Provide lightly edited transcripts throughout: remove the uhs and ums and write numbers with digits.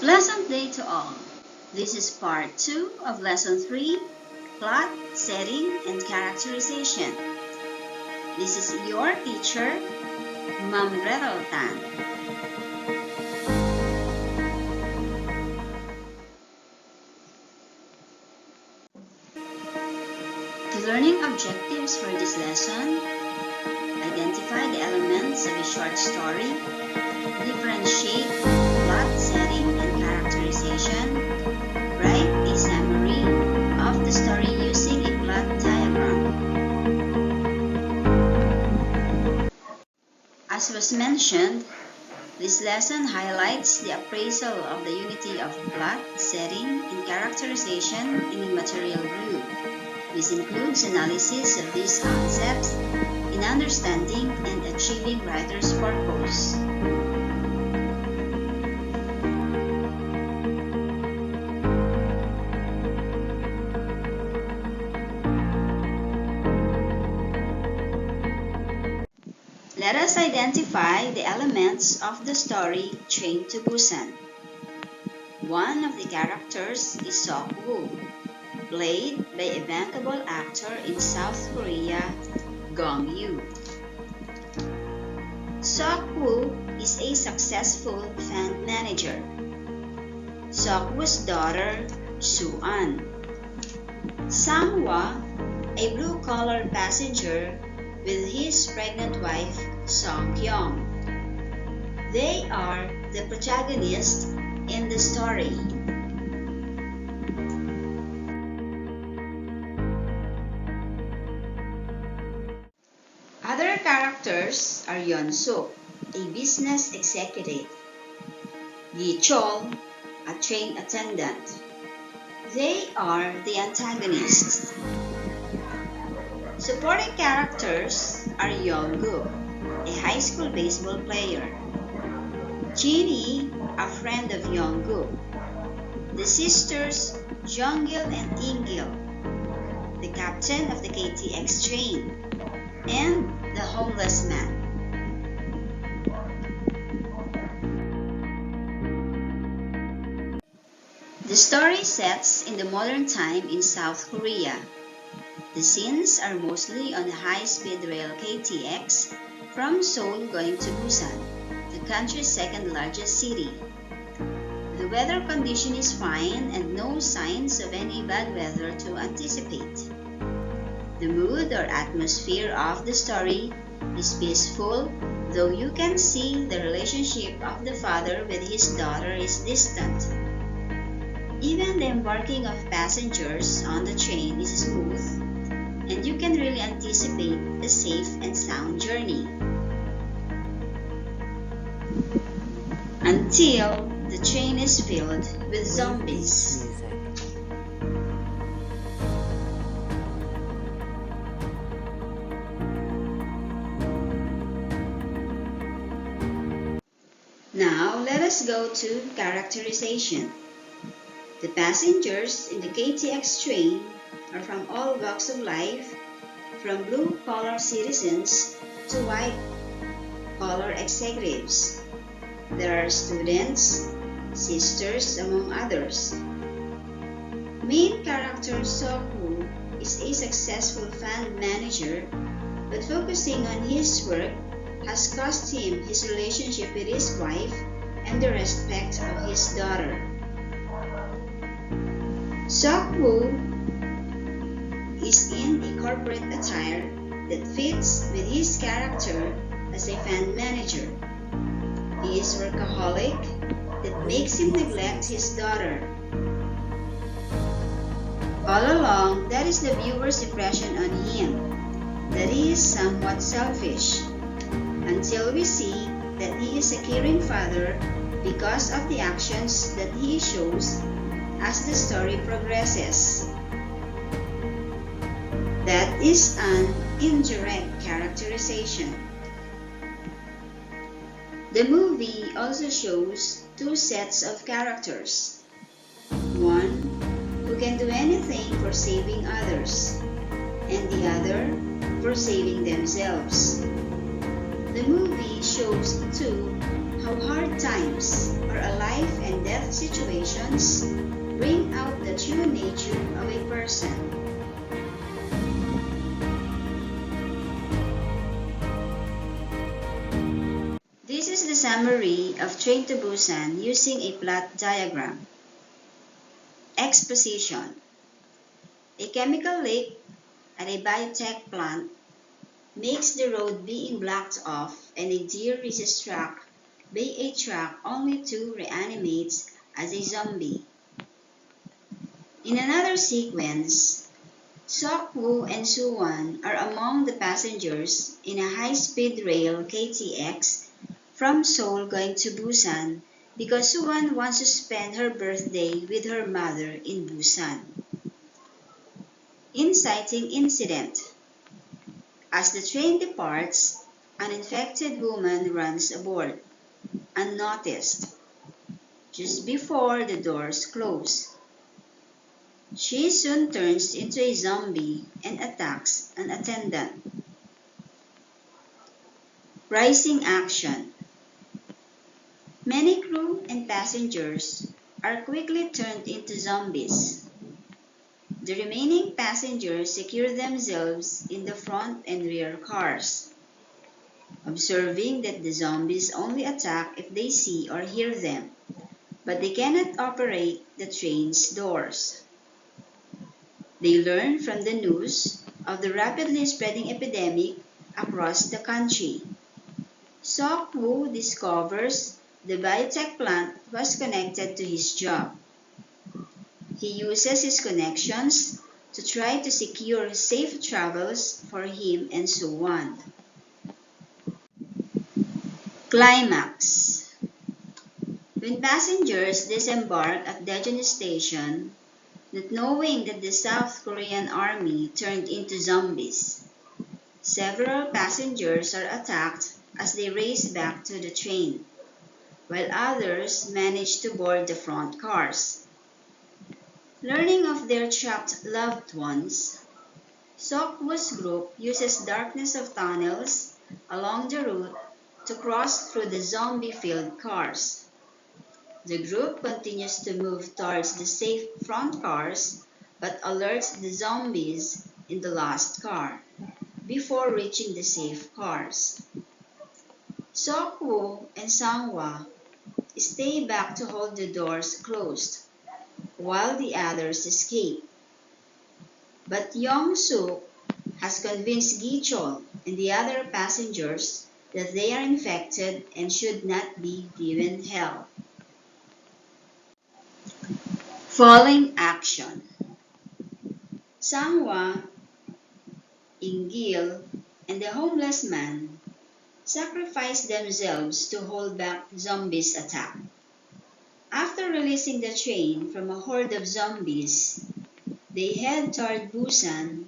Pleasant day to all. This is part 2 of lesson 3, plot, setting, and characterization. This is your teacher, Ma'am Grethel Tan. The learning objectives for this lesson: identify the elements of a short story, differentiate plot, setting, and characterization, write a summary of the story using a plot diagram. As was mentioned, this lesson highlights the appraisal of the unity of plot, setting, and characterization in a material view. This includes analysis of these concepts in understanding and achieving writer's purpose. Let us identify the elements of the story Train to Busan. One of the characters is Seok-woo, played by a bankable actor in South Korea, Gong-yoo. Seok-woo is a successful fund manager. Seok-woo's daughter, Soo-an. Sang-hwa, a blue-collar passenger with his pregnant wife, Song-kyung. They are the protagonists in the story. Other characters are Yeon-suk, a business executive, Yi-chol, a train attendant. They are the antagonists. Supporting characters are Young-guk, a high school baseball player, Jinhee, a friend of Young-guk, the sisters Jung-gil and In-gil, the captain of the KTX train, and the homeless man. The story sets in the modern time in South Korea. The scenes are mostly on the high-speed rail KTX from Seoul going to Busan, the country's second largest city. The weather condition is fine and no signs of any bad weather to anticipate. The mood or atmosphere of the story is peaceful, though you can see the relationship of the father with his daughter is distant. Even the embarking of passengers on the train is smooth, and you can really anticipate a safe and sound journey. Until the train is filled with zombies. Now, let us go to characterization. The passengers in the KTX train are from all walks of life, from blue-collar citizens to white-collar executives. There are students, sisters, among others. Main character Seok-woo is a successful fund manager, but focusing on his work has cost him his relationship with his wife and the respect of his daughter. Seok-woo is in a corporate attire that fits with his character as a fund manager. He is workaholic that makes him neglect his daughter. All along, that is the viewer's impression on him, that he is somewhat selfish, until we see that he is a caring father because of the actions that he shows as the story progresses. That is an indirect characterization. The movie also shows two sets of characters. One who can do anything for saving others, and the other for saving themselves. The movie shows too how hard times or a life and death such situations bring out the true nature of a person. This is the summary of Train to Busan using a plot diagram. Exposition. A chemical leak at a biotech plant makes the road being blocked off and a deer is struck by a truck only to reanimate as a zombie. In another sequence, Seok-woo and Soo-won are among the passengers in a high-speed rail KTX from Seoul going to Busan because Soo-won wants to spend her birthday with her mother in Busan. Inciting incident. As the train departs, an infected woman runs aboard, unnoticed, just before the doors close. She soon turns into a zombie and attacks an attendant. Rising action. Many crew and passengers are quickly turned into zombies. The remaining passengers secure themselves in the front and rear cars, observing that the zombies only attack if they see or hear them, but they cannot operate the train's doors. They learn from the news of the rapidly spreading epidemic across the country. Seok-woo discovers the biotech plant was connected to his job. He uses his connections to try to secure safe travels for him and Soo-won. Climax. When passengers disembark at Daejeon Station, not knowing that the South Korean army turned into zombies, several passengers are attacked as they race back to the train, while others manage to board the front cars. Learning of their trapped loved ones, Seok-woo's group uses darkness of tunnels along the route to cross through the zombie-filled cars. The group continues to move towards the safe front cars but alerts the zombies in the last car before reaching the safe cars. Seok-woo and Sang-hwa stay back to hold the doors closed while the others escape. But Young-suk has convinced Gi-chol and the other passengers that they are infected and should not be given help. Falling action. Sang-hwa, In-gil, and the homeless man sacrifice themselves to hold back zombies' attack. After releasing the train from a horde of zombies, they head toward Busan,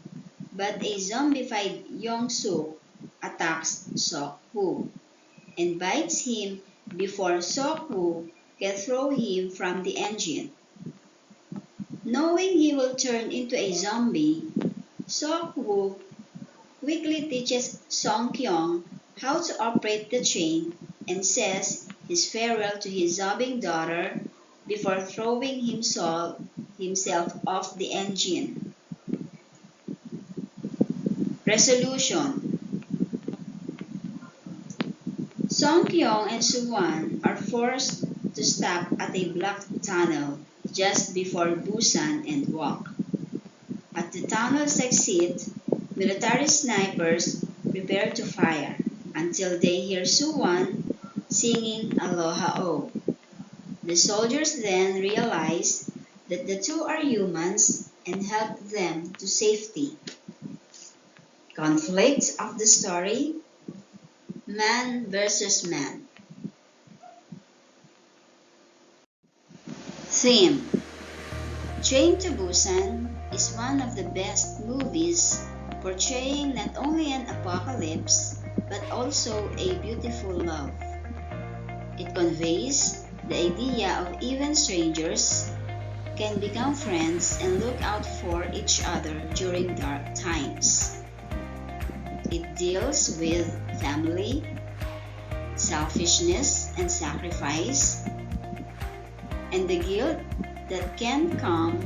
but a zombified Young-suk attacks Seok-woo and bites him before Seok-woo can throw him from the engine. Knowing he will turn into a zombie, Seok-woo quickly teaches Song-kyung how to operate the train and says his farewell to his sobbing daughter before throwing himself off the engine. Resolution. Song-kyung and Soo-won are forced to stop at a blocked tunnel just before Busan and HAAWK. At the tunnel's exit, military snipers prepare to fire until they hear Soo-won singing Aloha O. The soldiers then realize that the two are humans and help them to safety. Conflict of the story: man versus man. Theme: Train to Busan is one of the best movies portraying not only an apocalypse but also a beautiful love. It conveys the idea of even strangers can become friends and look out for each other during dark times. It deals with family, selfishness and sacrifice, and the guilt that can come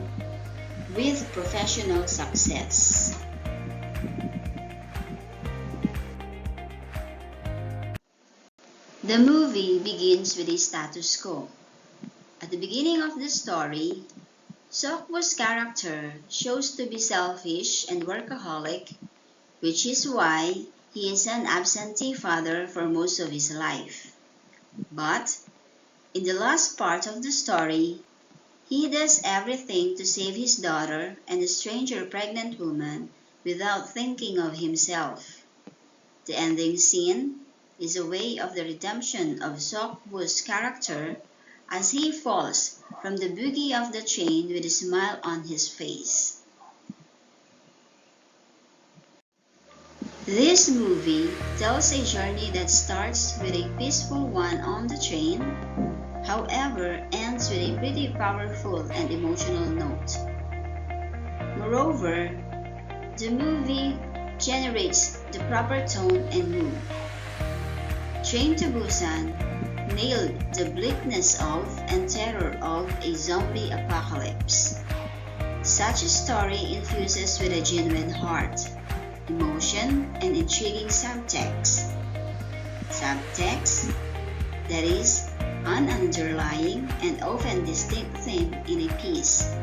with professional success. The movie begins with a status quo. At the beginning of the story, HAAWK's character shows to be selfish and workaholic, which is why he is an absentee father for most of his life. But in the last part of the story, he does everything to save his daughter and a stranger pregnant woman without thinking of himself. The ending scene is a way of the redemption of HAAWK's character as he falls from the bogie of the train with a smile on his face. This movie tells a journey that starts with a peaceful one on the train, however ends with a pretty powerful and emotional note. Moreover, the movie generates the proper tone and mood. Train to Busan nailed the bleakness of and terror of a zombie apocalypse. Such a story infuses with a genuine heart, emotion, and intriguing subtext. Subtext, that is, an underlying and often distinct theme in a piece.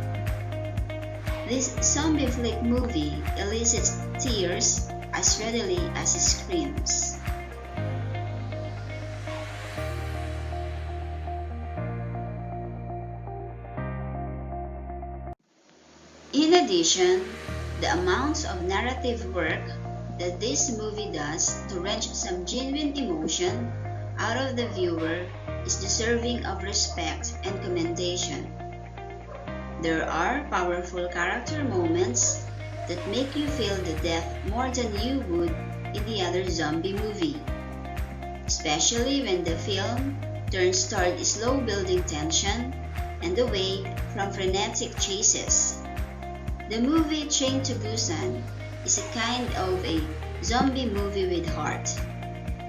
This zombie flick movie elicits tears as readily as it screams. In addition, the amounts of narrative work that this movie does to wrench some genuine emotion out of the viewer is deserving of respect and commendation. There are powerful character moments that make you feel the death more than you would in the other zombie movie, especially when the film turns toward slow building tension and away from frenetic chases. The movie Train to Busan is a kind of a zombie movie with heart.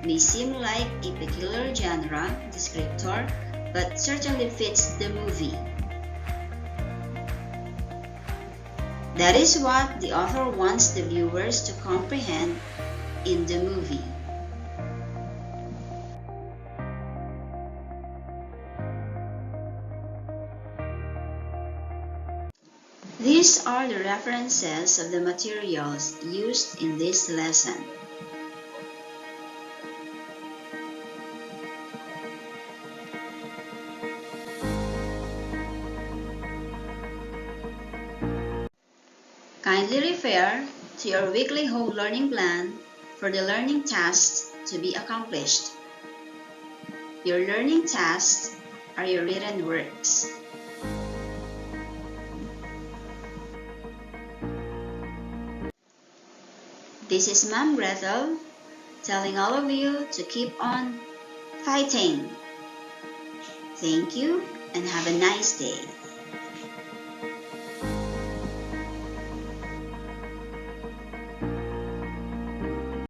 May seem like a peculiar genre descriptor, but certainly fits the movie. That is what the author wants the viewers to comprehend in the movie. These are the references of the materials used in this lesson. Kindly refer to your weekly home learning plan for the learning tasks to be accomplished. Your learning tasks are your written works. This is Ma'am Grethel telling all of you to keep on fighting. Thank you and have a nice day.